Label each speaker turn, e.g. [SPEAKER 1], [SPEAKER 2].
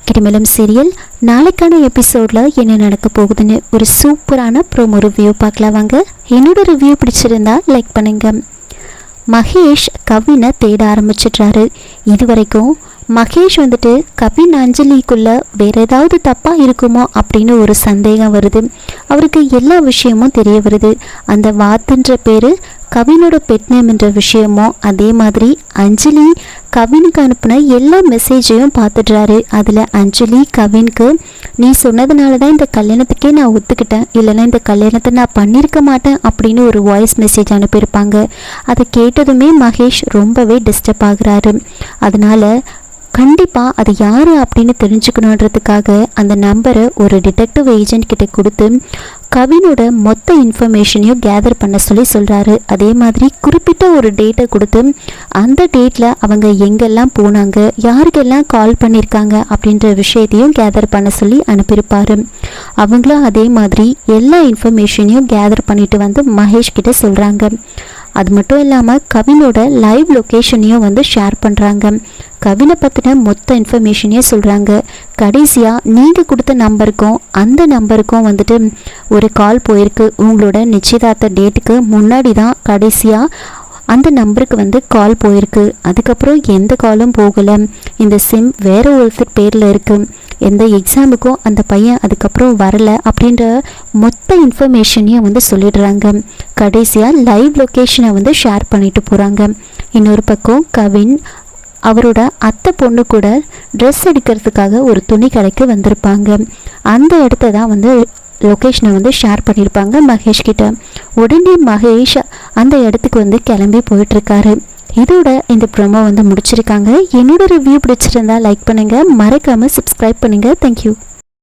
[SPEAKER 1] கிரிமிலம் serial நாளைக்கான எபிசோடில் என்ன நடக்க போகுதுன்னு ஒரு சூப்பரான ப்ரோமோ ரிவ்யூ பார்க்கலாம் வாங்க. என்னோட ரிவ்யூ பிடிச்சிருந்தா லைக் பண்ணுங்க. மகேஷ் கவினை தேட ஆரம்பிச்சிட்றாரு. இது வரைக்கும் மகேஷ் வந்துட்டு கவின் அஞ்சலிக்குள்ளே வேறு ஏதாவது தப்பாக இருக்குமோ அப்படின்னு ஒரு சந்தேகம் வருது. அவருக்கு எல்லா விஷயமும் தெரிய வருது. அந்த வாத்துன்ற பேர் கவினோட பெட் நேம் என்ற விஷயமும், அதே மாதிரி அஞ்சலி கவினுக்கு அனுப்பின எல்லா மெசேஜையும் பார்த்துடுறாரு. அதில் அஞ்சலி கவினுக்கு நீ சொன்னதுனால தான் இந்த கல்யாணத்துக்கே நான் ஒத்துக்கிட்டேன், இல்லைன்னா இந்த கல்யாணத்தை நான் பண்ணியிருக்க மாட்டேன் அப்படின்னு ஒரு வாய்ஸ் மெசேஜ் அனுப்பியிருப்பாங்க. அதை கேட்டதுமே மகேஷ் ரொம்பவே டிஸ்டர்ப் ஆகுறாரு. அதனால் கண்டிப்பாக அது யார் அப்படின்னு தெரிஞ்சுக்கணுன்றதுக்காக அந்த நம்பரை ஒரு டிடெக்டிவ் ஏஜென்ட் கிட்ட கொடுத்து கவினோட மொத்த இன்ஃபர்மேஷனையும் கேதர் பண்ண சொல்கிறாரு. அதே மாதிரி குறிப்பிட்ட ஒரு டேட்டை கொடுத்து அந்த டேட்டில் அவங்க எங்கெல்லாம் போனாங்க, யாருக்கெல்லாம் கால் பண்ணியிருக்காங்க அப்படின்ற விஷயத்தையும் கேதர் பண்ண சொல்லி அனுப்பியிருப்பார். அவங்களும் அதே மாதிரி எல்லா இன்ஃபர்மேஷனையும் கேதர் பண்ணிட்டு வந்து மகேஷ் கிட்ட சொல்கிறாங்க. அது மட்டும் இல்லாமல் கவினோட லைவ் லொக்கேஷனையும் ஷேர் பண்ணுறாங்க. கவினை பற்றின மொத்த இன்ஃபர்மேஷனையும் சொல்கிறாங்க. கடைசியாக நீங்கள் கொடுத்த நம்பருக்கும் அந்த நம்பருக்கும் ஒரு கால் போயிருக்கு. உங்களோட நிச்சயதார்த்த டேட்டுக்கு முன்னாடி தான் கடைசியாக அந்த நம்பருக்கு கால் போயிருக்கு. அதுக்கப்புறம் எந்த காலும் போகலை. இந்த சிம் வேறு ஒருத்தர் பேரில் இருக்குது. எந்த எக்ஸாமுக்கும் அந்த பையன் அதுக்கப்புறம் வரலை அப்படின்ற மொத்த இன்ஃபர்மேஷனையும் சொல்லிடுறாங்க. கடைசியாக லைவ் லொக்கேஷனை ஷேர் பண்ணிட்டு போகிறாங்க. இன்னொரு பக்கம் கவின் அவரோட அத்தை பொண்ணு கூட ட்ரெஸ் எடுக்கிறதுக்காக ஒரு துணி கடைக்கு வந்திருப்பாங்க. அந்த இடத்த தான் லொக்கேஷனை ஷேர் பண்ணியிருப்பாங்க மகேஷ் கிட்ட. உடனே மகேஷ் அந்த இடத்துக்கு கிளம்பி போயிட்டுருக்காரு. இதோட இந்த ப்ரோமோ முடிச்சிருக்காங்க. என்னோட ரிவ்யூ பிடிச்சிருந்தா லைக் பண்ணுங்கள், மறக்காமல் சப்ஸ்கிரைப் பண்ணுங்கள். தேங்க்யூ.